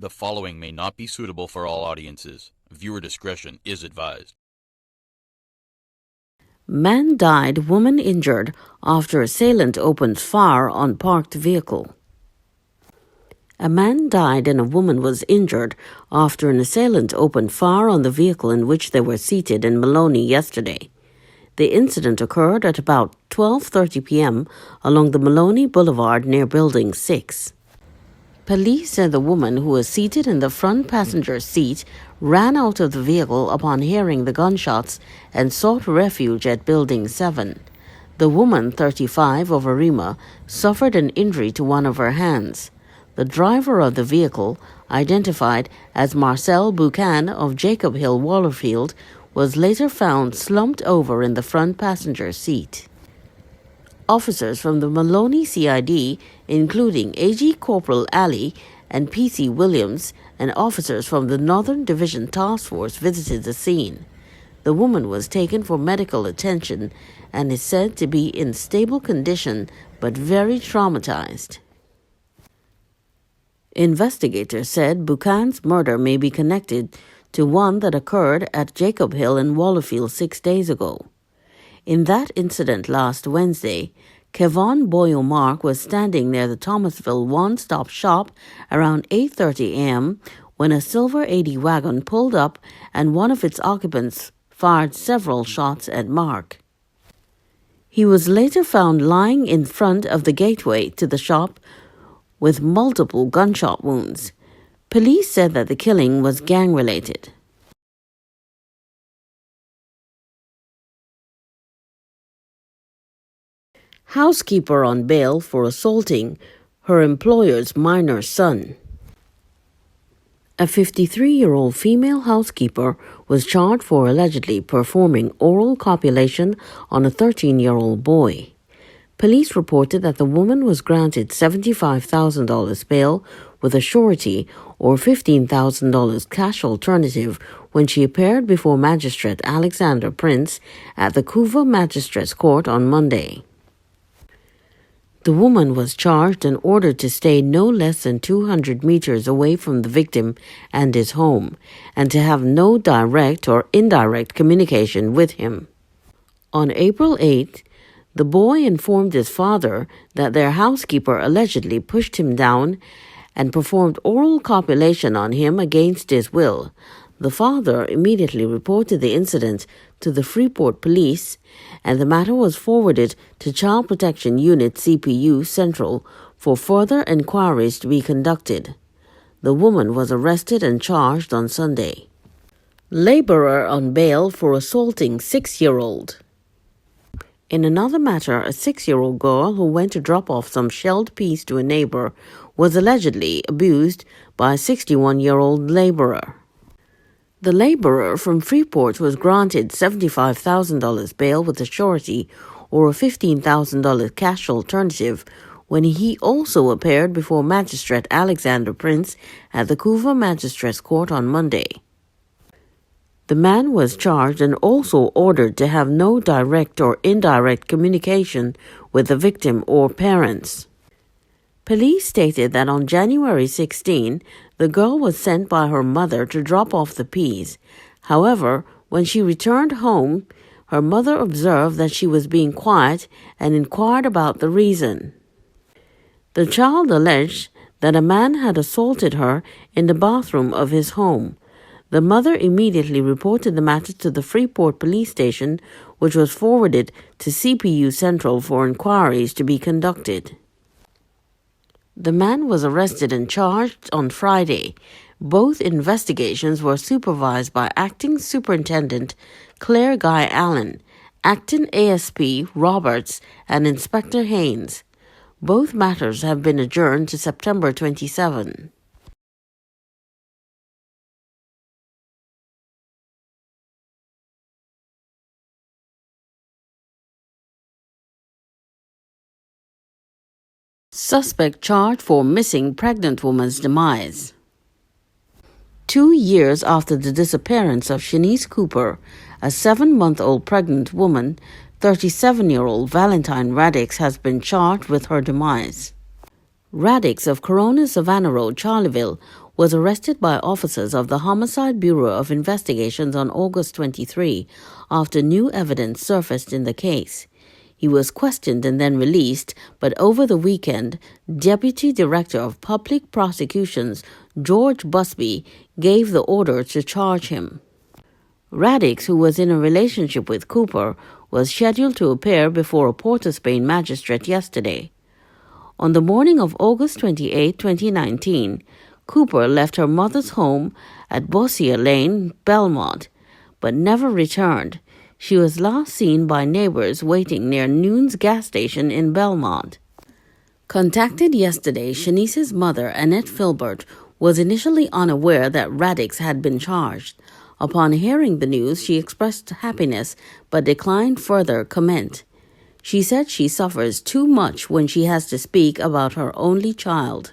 The following may not be suitable for all audiences. Viewer discretion is advised. Man died, woman injured after assailant opens fire on parked vehicle. A man died and a woman was injured after an assailant opened fire on the vehicle in which they were seated in Maloney yesterday. The incident occurred at about 12:30 p.m. along the Maloney Boulevard near Building 6. Police said the woman, who was seated in the front passenger seat, ran out of the vehicle upon hearing the gunshots and sought refuge at Building 7. The woman, 35, of Arima, suffered an injury to one of her hands. The driver of the vehicle, identified as Marcel Buchan of Jacob Hill, Wallerfield, was later found slumped over in the front passenger seat. Officers from the Maloney CID, including AG Corporal Ali and PC Williams, and officers from the Northern Division Task Force visited the scene. The woman was taken for medical attention and is said to be in stable condition but very traumatized. Investigators said Buchan's murder may be connected to one that occurred at Jacob Hill in Wallerfield 6 days ago. In that incident last Wednesday, Kevon Boyo-Mark was standing near the Thomasville one-stop shop around 8:30 a.m. when a silver 80 wagon pulled up and one of its occupants fired several shots at Mark. He was later found lying in front of the gateway to the shop with multiple gunshot wounds. Police said that the killing was gang-related. Housekeeper on bail for assaulting her employer's minor son. A 53-year-old female housekeeper was charged for allegedly performing oral copulation on a 13-year-old boy. Police reported that the woman was granted $75,000 bail with a surety or $15,000 cash alternative when she appeared before Magistrate Alexander Prince at the Couva Magistrates Court on Monday. The woman was charged and ordered to stay no less than 200 meters away from the victim and his home, and to have no direct or indirect communication with him. On April 8, the boy informed his father that their housekeeper allegedly pushed him down and performed oral copulation on him against his will. The father immediately reported the incident to the Freeport Police, and the matter was forwarded to Child Protection Unit CPU Central for further inquiries to be conducted. The woman was arrested and charged on Sunday. Labourer on bail for assaulting 6-year-old. In another matter, a 6-year-old girl who went to drop off some shelled peas to a neighbor was allegedly abused by a 61-year-old labourer. The labourer from Freeport was granted $75,000 bail with a surety or a $15,000 cash alternative when he also appeared before Magistrate Alexander Prince at the Couva Magistrates Court on Monday. The man was charged and also ordered to have no direct or indirect communication with the victim or parents. Police stated that on January 16, the girl was sent by her mother to drop off the peas. However, when she returned home, her mother observed that she was being quiet and inquired about the reason. The child alleged that a man had assaulted her in the bathroom of his home. The mother immediately reported the matter to the Freeport Police Station, which was forwarded to CPU Central for inquiries to be conducted. The man was arrested and charged on Friday. Both investigations were supervised by Acting Superintendent Claire Guy Allen, Acting ASP Roberts, and Inspector Haynes. Both matters have been adjourned to September 27. Suspect charged for missing pregnant woman's demise. 2 years after the disappearance of Shanice Cooper, a 7-month-old pregnant woman, 37-year-old Valentine Radix has been charged with her demise. Radix of Corona Savannah Road, Charleville, was arrested by officers of the Homicide Bureau of Investigations on August 23 after new evidence surfaced in the case. He was questioned and then released, but over the weekend, Deputy Director of Public Prosecutions George Busby gave the order to charge him. Radix, who was in a relationship with Cooper, was scheduled to appear before a Port of Spain magistrate yesterday. On the morning of August 28, 2019, Cooper left her mother's home at Bossier Lane, Belmont, but never returned. She was last seen by neighbors waiting near Noon's gas station in Belmont. Contacted yesterday, Shanice's mother, Annette Filbert, was initially unaware that Radix had been charged. Upon hearing the news, she expressed happiness but declined further comment. She said she suffers too much when she has to speak about her only child.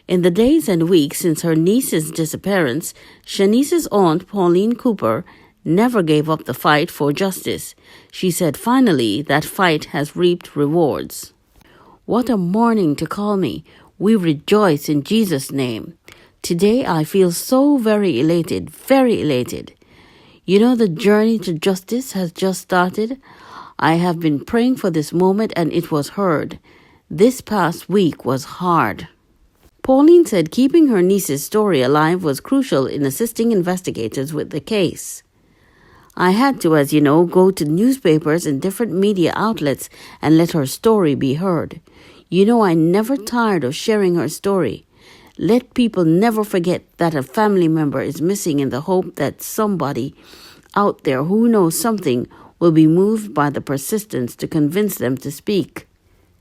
In the days and weeks since her niece's disappearance, Shanice's aunt, Pauline Cooper, never gave up the fight for justice. She said finally that fight has reaped rewards. What a morning to call me. We rejoice in Jesus' name. Today I feel so very elated, very elated. You know, the journey to justice has just started. I have been praying for this moment and it was heard. This past week was hard. Pauline said keeping her niece's story alive was crucial in assisting investigators with the case. I had to, as you know, go to newspapers and different media outlets and let her story be heard. You know, I never tired of sharing her story. Let people never forget that a family member is missing in the hope that somebody out there who knows something will be moved by the persistence to convince them to speak,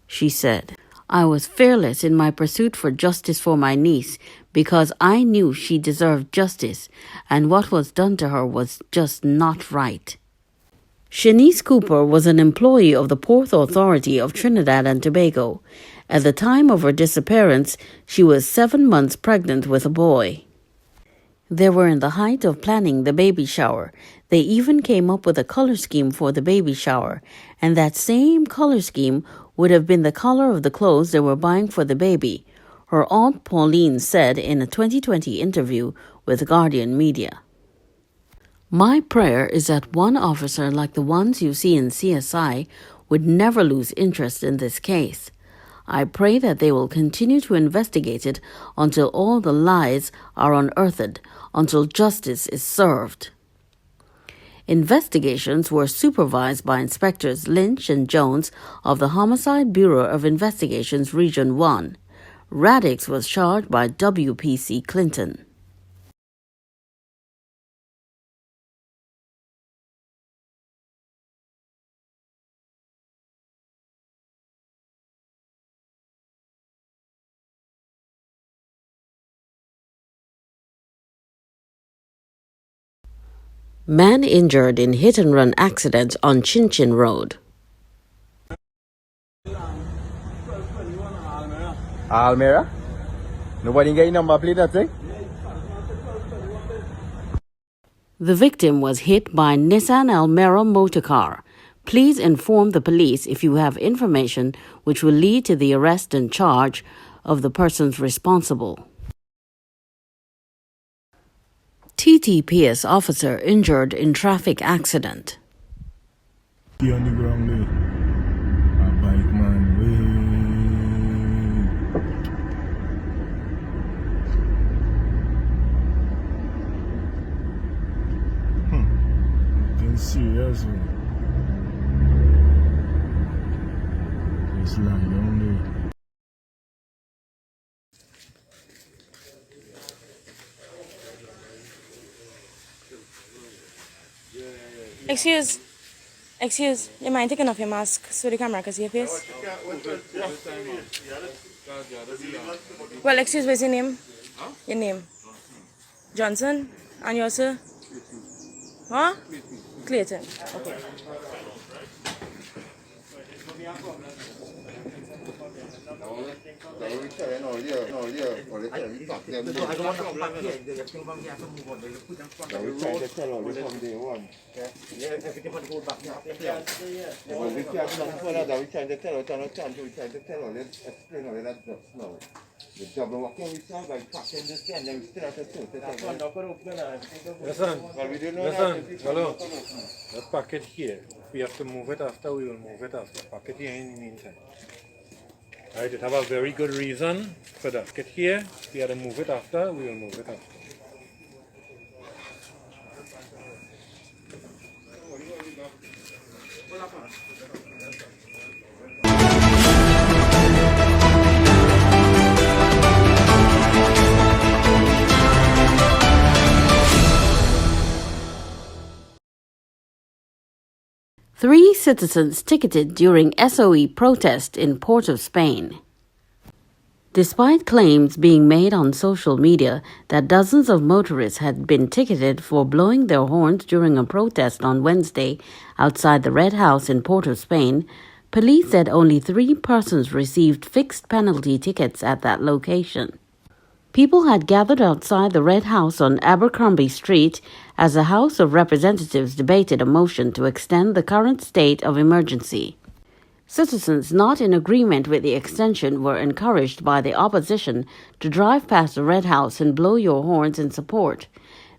she said. I was fearless in my pursuit for justice for my niece because I knew she deserved justice and what was done to her was just not right. Shanice Cooper was an employee of the Port Authority of Trinidad and Tobago. At the time of her disappearance, she was 7 months pregnant with a boy. They were in the height of planning the baby shower. They even came up with a color scheme for the baby shower, and that same color scheme would have been the color of the clothes they were buying for the baby, her aunt Pauline said in a 2020 interview with Guardian Media. My prayer is that one officer like the ones you see in CSI would never lose interest in this case. I pray that they will continue to investigate it until all the lies are unearthed, until justice is served. Investigations were supervised by Inspectors Lynch and Jones of the Homicide Bureau of Investigations Region 1. Radix was charged by WPC Clinton. Man injured in hit-and-run accident on Chin Chin Road. Almera? Nobody get your number plate, that's it? The victim was hit by Nissan Almera motorcar. Please inform the police if you have information which will lead to the arrest and charge of the persons responsible. TTPS officer injured in traffic accident. On the ground there. A bike man Looking serious, man. Just lie down there. Excuse, you mind taking off your mask so the camera can see your face? Well, excuse, what's your name? Your name? Johnson? And yours, sir? Huh? Clayton. Okay. The job of working with us by packing this and then we still have to sort it out. Listen, Well, we don't know hello. The packet here. If we have to move it after, we will move it after. Packet here in the meantime. Alright, it have a very good reason for that. Get here. If we have to move it after, we will move it after. Three citizens ticketed during S.O.E. protest in Port of Spain. Despite claims being made on social media that dozens of motorists had been ticketed for blowing their horns during a protest on Wednesday outside the Red House in Port of Spain, police said only 3 persons received fixed penalty tickets at that location. People had gathered outside the Red House on Abercrombie Street as the House of Representatives debated a motion to extend the current state of emergency. Citizens not in agreement with the extension were encouraged by the opposition to drive past the Red House and blow your horns in support.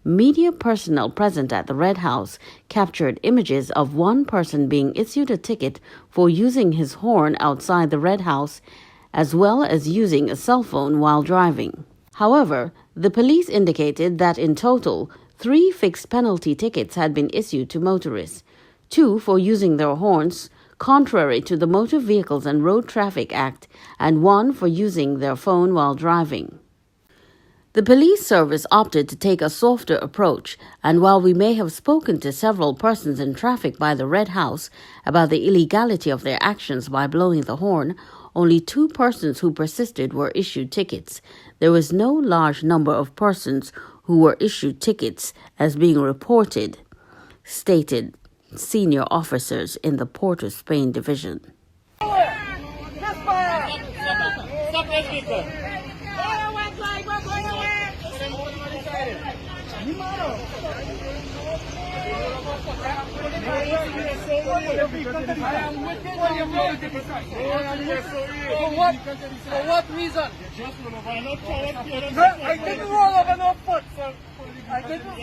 Media personnel present at the Red House captured images of one person being issued a ticket for using his horn outside the Red House, as well as using a cell phone while driving. However, the police indicated that in total, 3 fixed penalty tickets had been issued to motorists, 2 for using their horns, contrary to the Motor Vehicles and Road Traffic Act, and 1 for using their phone while driving. The police service opted to take a softer approach, and while we may have spoken to several persons in traffic by the Red House about the illegality of their actions by blowing the horn, only 2 persons who persisted were issued tickets. There was no large number of persons who were issued tickets as being reported, stated senior officers in the Port of Spain division. For what reason? I didn't roll over no foot, sir. I didn't.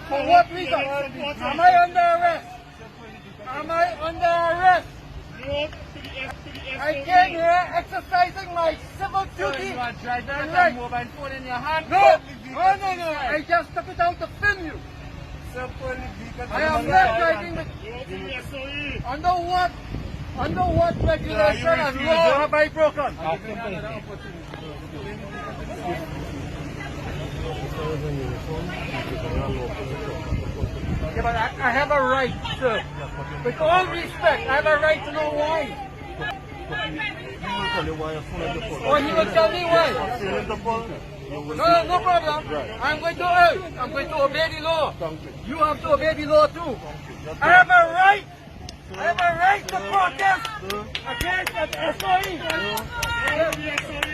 For what reason? Am I under arrest? Am I under arrest? I came here exercising my civil duty. You are driving a mobile phone in your hand. No. I just took it out to film you. I am not driving with... Under what regulation and law have I broken? Yeah, but I have a right, sir. With all respect, I have a right to know why. Oh, he will tell me why. No problem. I'm going to obey the law. You have to obey the law too. I have a right. I have a right to protest against the S.O.E.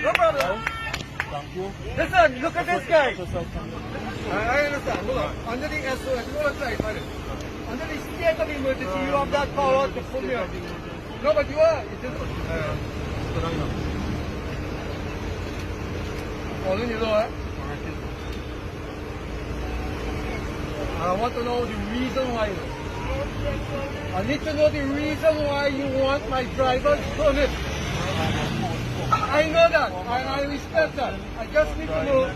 No problem. Listen, look at this guy. I understand. Hold on. Under the S.O.E. Under the state of emergency, you have that power to pull me out. No, but you are. Following the law, I want to know the reason why. I need to know the reason why you want my driver's permit. I know that, and I respect that. I just need to know,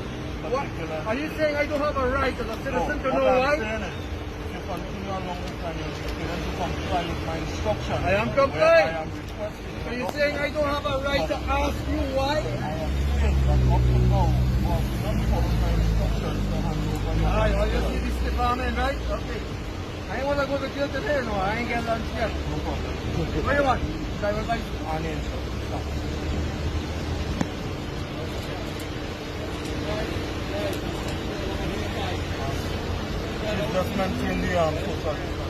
what, are you saying I don't have a right as a citizen to know why? I am complying. So you're saying I don't have a right to ask you why? Alright, well, you see this department, right? Okay. I ain't want to go to jail today, no. I ain't getting lunch yet. No problem. What do you want? Driver's license? Just maintain the social distance.